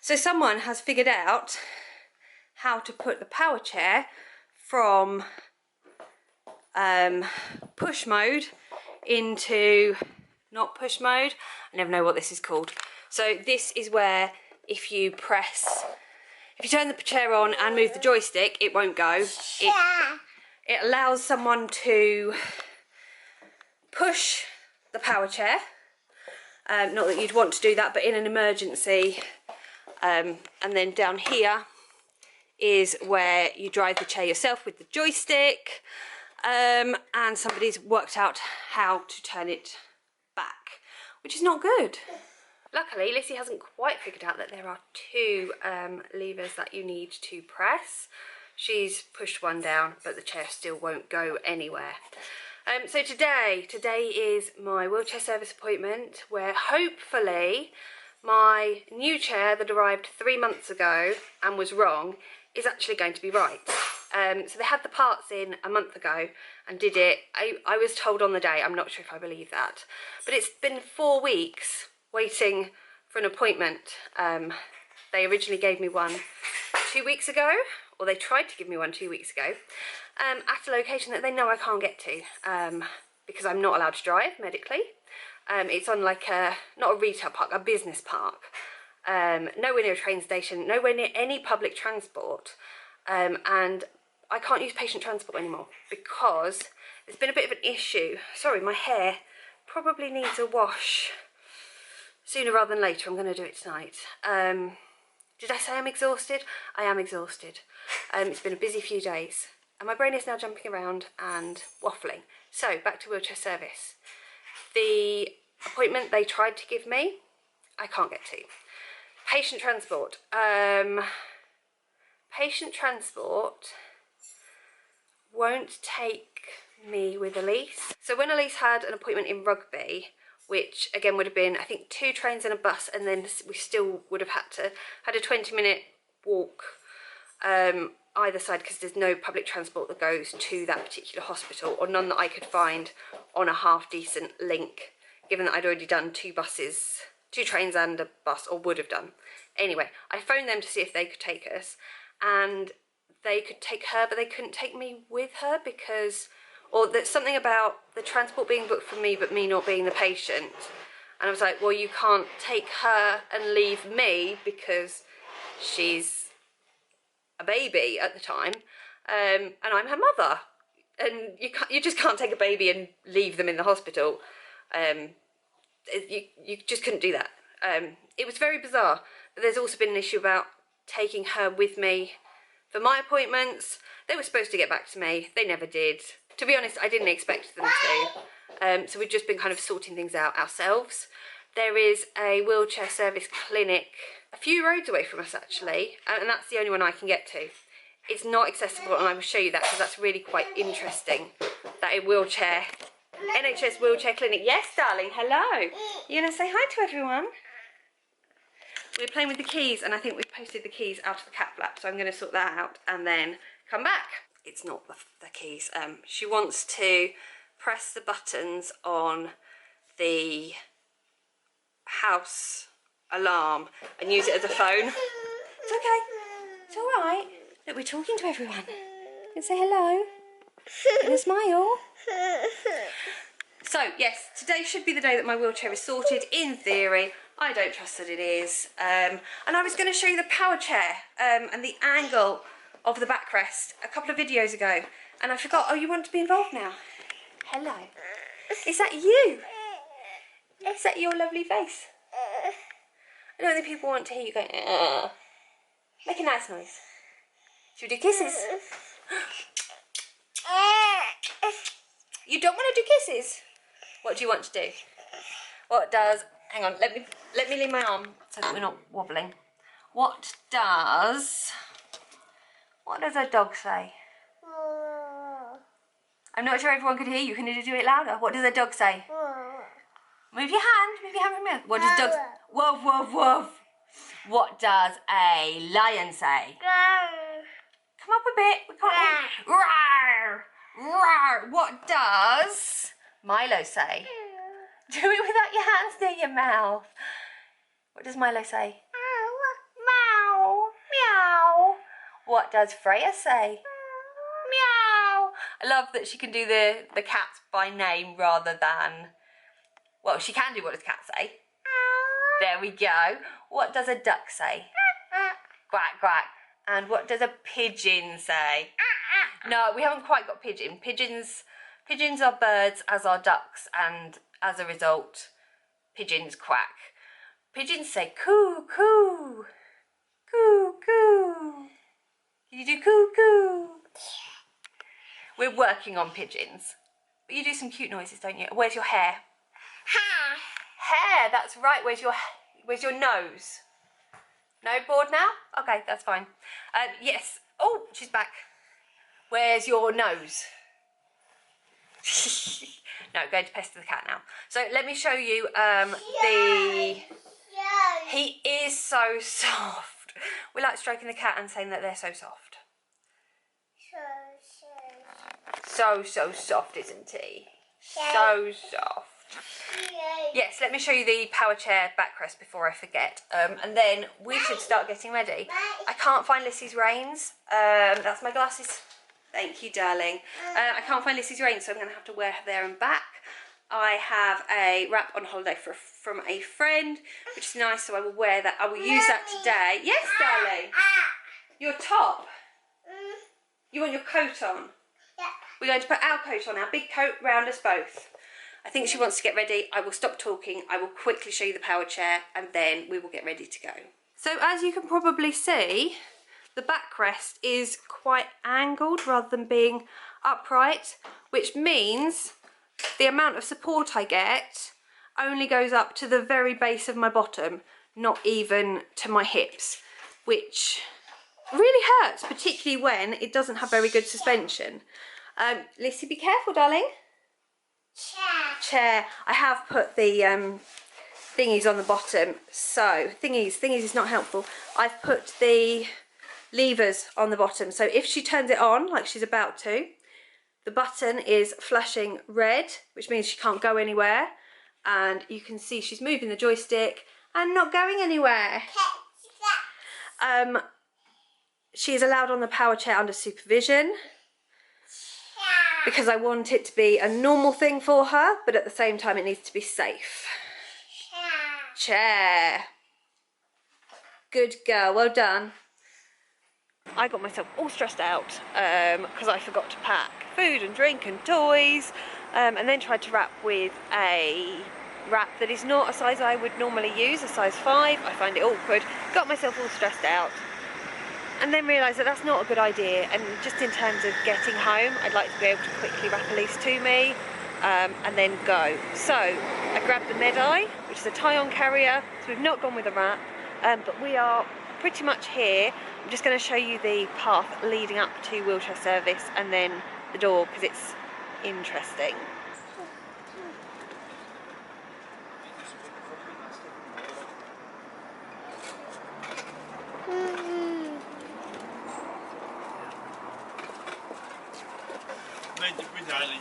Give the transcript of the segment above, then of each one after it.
So someone has figured out how to put the power chair from push mode into not push mode. I never know what this is called. So this is where if you turn the chair on and move the joystick, it won't go. It allows someone to push the power chair. Not that you'd want to do that, but in an emergency. And then down here is where you drive the chair yourself with the joystick. And somebody's worked out how to turn it back, which is not good. Luckily, Lisi hasn't quite figured out that there are two levers that you need to press. She's pushed one down, but the chair still won't go anywhere. So today is my wheelchair service appointment, where hopefully my new chair that arrived 3 months ago and was wrong is actually going to be right. So they had the parts in a month ago and did it. I was told on the day, I'm not sure if I believe that, but it's been 4 weeks waiting for an appointment. They originally gave me one 2 weeks ago, or they tried to give me one 2 weeks ago, at a location that they know I can't get to because I'm not allowed to drive medically. It's on like not a retail park, a business park. Nowhere near a train station, nowhere near any public transport. And I can't use patient transport anymore because there's been a bit of an issue. Sorry, my hair probably needs a wash sooner rather than later. I'm going to do it tonight. Did I say I'm exhausted? I am exhausted. It's been a busy few days and my brain is now jumping around and waffling. So back to wheelchair service. The appointment they tried to give me, I can't get to. Patient transport. Patient transport won't take me with Elise. So when Elise had an appointment in Rugby, which again would have been, I think, 2 trains and a bus, and then we still would have had a 20-minute walk either side, because there's no public transport that goes to that particular hospital, or none that I could find on a half-decent link, given that I'd already done 2 buses, 2 trains and a bus, or would have done. Anyway, I phoned them to see if they could take us, and they could take her, but they couldn't take me with her because, or there's something about the transport being booked for me but me not being the patient. And I was like, well, you can't take her and leave me because she's a baby at the time, and I'm her mother, and you just can't take a baby and leave them in the hospital. You just couldn't do that. It was very bizarre. But there's also been an issue about taking her with me for my appointments. They were supposed to get back to me. They never did. To be honest, I didn't expect them to. So we've just been kind of sorting things out ourselves. There is a wheelchair service clinic a few roads away from us, actually, and that's the only one I can get to. It's not accessible, and I will show you that because that's really quite interesting. That a NHS wheelchair clinic. Yes, darling, hello. You gonna say hi to everyone? We're playing with the keys, and I think we've posted the keys out of the cat flap, so I'm going to sort that out and then come back. It's not the keys. She wants to press the buttons on the house alarm and use it as a phone. It's okay. It's all right. Look, we're talking to everyone. You can say hello. And a smile. So, yes, today should be the day that my wheelchair is sorted, in theory. I don't trust that it is. And I was going to show you the power chair and the angle of the backrest a couple of videos ago. And I forgot. Oh, you want to be involved now? Hello. Is that you? Is that your lovely face? I don't think people want to hear you going, ugh. Make a nice noise. Should we do kisses? You don't want to do kisses? What do you want to do? What does... Hang on, let me lean my arm so that we're not wobbling. What does a dog say? I'm not sure everyone could hear you. Can you do it louder? What does a dog say? Move your hand from your mouth. What does dogs... Woof, woof, woof. What does a lion say? Come up a bit. We can't hear. Roar, roar. What does Milo say? Do it without your hands near your mouth. What does Milo say? What does Freya say? Meow. I love that she can do the cat by name rather than, well, she can do what does cat say. There we go. What does a duck say? Quack, quack. And what does a pigeon say? No, we haven't quite got pigeon. Pigeons are birds, as are ducks, and as a result, pigeons quack. Pigeons say coo, coo. Coo, coo. Can you do coo, coo? We're working on pigeons. But you do some cute noises, don't you? Where's your hair? Hair. Hair, that's right. Where's your nose? No, bored now? Okay, that's fine. Yes. Oh, she's back. Where's your nose? No, going to pester the cat now. So let me show you He is so soft. We like stroking the cat and saying that they're so soft. So soft, isn't he? So soft. Yes, let me show you the power chair backrest before I forget. And then we should start getting ready. I can't find Lissi's reins. That's my glasses. Thank you, darling. I can't find Lissi's reins, so I'm going to have to wear her there and back. I have a wrap on holiday from a friend, which is nice, so I will wear that. I will use that today. Yes, darling. Your top. You want your coat on? Yeah. We're going to put our coat on, our big coat, round us both. I think she wants to get ready. I will stop talking. I will quickly show you the power chair, and then we will get ready to go. So as you can probably see, the backrest is quite angled rather than being upright, which means the amount of support I get only goes up to the very base of my bottom, not even to my hips, which really hurts, particularly when it doesn't have very good suspension. Lisi, be careful, darling. Chair. I have put the thingies on the bottom, so thingies is not helpful. I've put the levers on the bottom, so if she turns it on like she's about to, the button is flashing red, which means she can't go anywhere, and you can see she's moving the joystick and not going anywhere. She is allowed on the power chair under supervision because I want it to be a normal thing for her, but at the same time it needs to be safe. Chair. Good girl, well done. I got myself all stressed out because I forgot to pack food and drink and toys, and then tried to wrap with a wrap that is not a size I would normally use, a size 5. I find it awkward. Got myself all stressed out, and then realised that that's not a good idea. And just in terms of getting home, I'd like to be able to quickly wrap Elise to me and then go. So I grabbed the Medeye, which is a tie-on carrier. So we've not gone with a wrap, but we are pretty much here. I'm just going to show you the path leading up to wheelchair service and then the door, because it's interesting.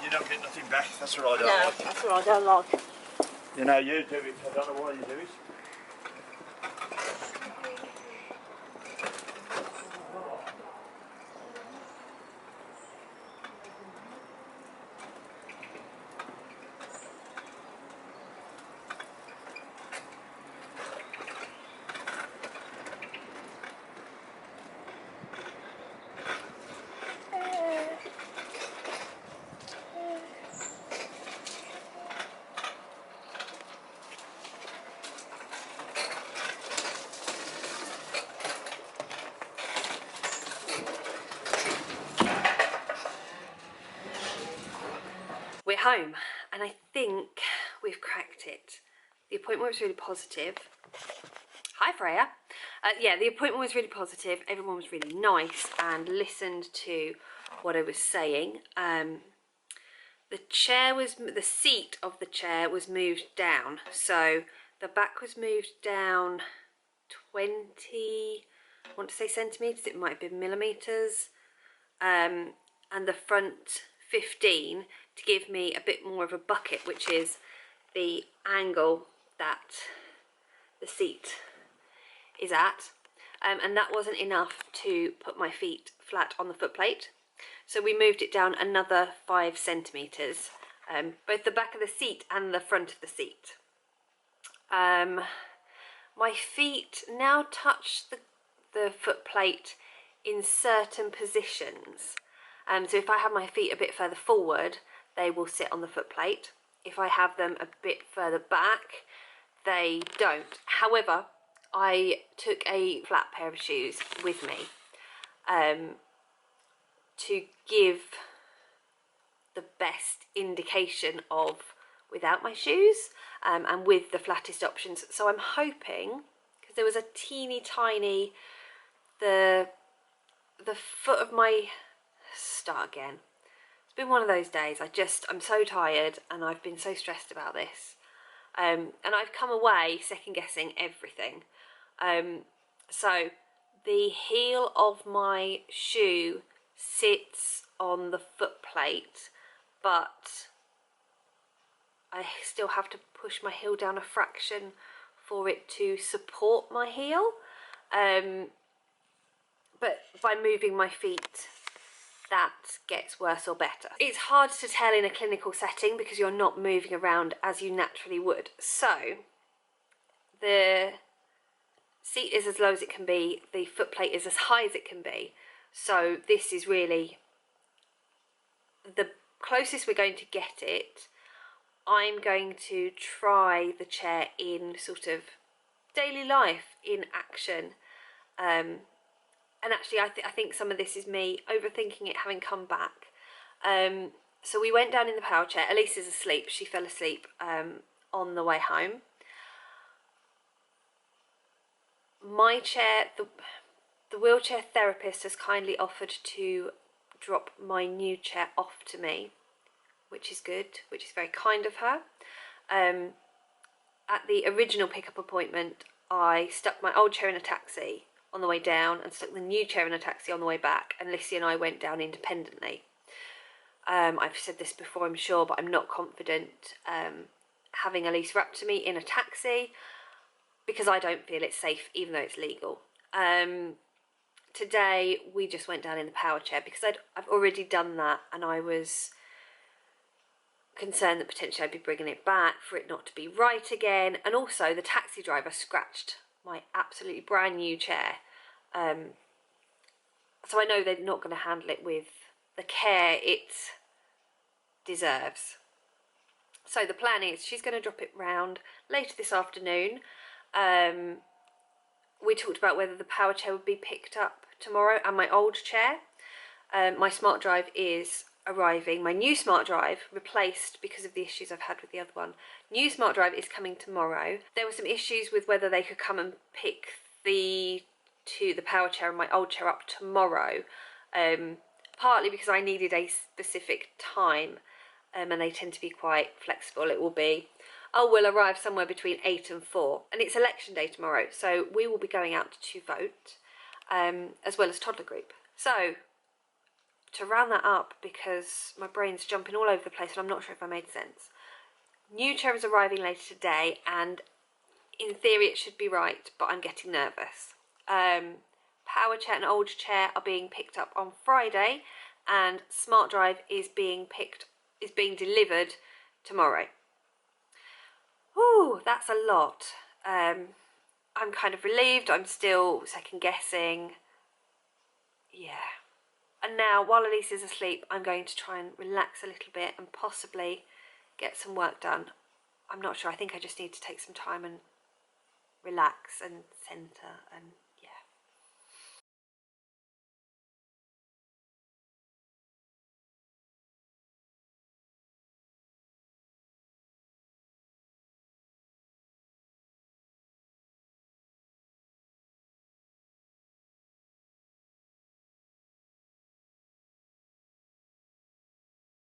You don't get nothing back. That's what I don't like. That's what I don't like. You know, you do it. I don't know why you do it. We're home, and I think we've cracked it. The appointment was really positive. Hi, Freya. Yeah, the appointment was really positive. Everyone was really nice and listened to what I was saying. The seat of the chair was moved down, so the back was moved down 20, I want to say centimetres, it might have been millimetres, and the front 15 to give me a bit more of a bucket, which is the angle that the seat is at. and that wasn't enough to put my feet flat on the foot plate. So we moved it down another 5 centimetres, both the back of the seat and the front of the seat. My feet now touch the foot plate in certain positions. So if I have my feet a bit further forward, they will sit on the foot plate. If I have them a bit further back, they don't. However, I took a flat pair of shoes with me to give the best indication of without my shoes and with the flattest options. So I'm hoping, because there was a teeny tiny, the foot of my, start again. It's been one of those days. I'm so tired and I've been so stressed about this. And I've come away second guessing everything. So the heel of my shoe sits on the foot plate, but I still have to push my heel down a fraction for it to support my heel. But by moving my feet, that gets worse or better. It's hard to tell in a clinical setting because you're not moving around as you naturally would. So the seat is as low as it can be, the foot plate is as high as it can be. So this is really the closest we're going to get it. I'm going to try the chair in sort of daily life, in action. And actually I think some of this is me overthinking it having come back. So we went down in the power chair. Elise is asleep. She fell asleep on the way home. My chair, the wheelchair therapist has kindly offered to drop my new chair off to me, which is good, which is very kind of her. At the original pickup appointment, I stuck my old chair in a taxi on the way down and stuck the new chair in a taxi on the way back, and Lisi and I went down independently. I've said this before, I'm sure, but I'm not confident having Elise wrapped to me in a taxi because I don't feel it's safe, even though it's legal. Today we just went down in the power chair because I've already done that, and I was concerned that potentially I'd be bringing it back for it not to be right again. And also the taxi driver scratched my absolutely brand new chair, so I know they're not going to handle it with the care it deserves. So the plan is she's going to drop it round later this afternoon. We talked about whether the power chair would be picked up tomorrow and my old chair. My smart drive is arriving. My new smart drive, replaced because of the issues I've had with the other one. New smart drive is coming tomorrow. There were some issues with whether they could come and pick the power chair and my old chair up tomorrow, partly because I needed a specific time, and they tend to be quite flexible. It will be, we'll arrive somewhere between 8 and 4, and it's election day tomorrow, so we will be going out to vote, as well as toddler group. So to round that up, because my brain's jumping all over the place and I'm not sure if I made sense, new chair is arriving later today, and in theory it should be right, but I'm getting nervous. Power chair and old chair are being picked up on Friday, and smart drive is being delivered tomorrow. Ooh, that's a lot. I'm kind of relieved. I'm still second guessing. Yeah. And now, while Elise is asleep, I'm going to try and relax a little bit and possibly get some work done. I'm not sure. I think I just need to take some time and relax and centre and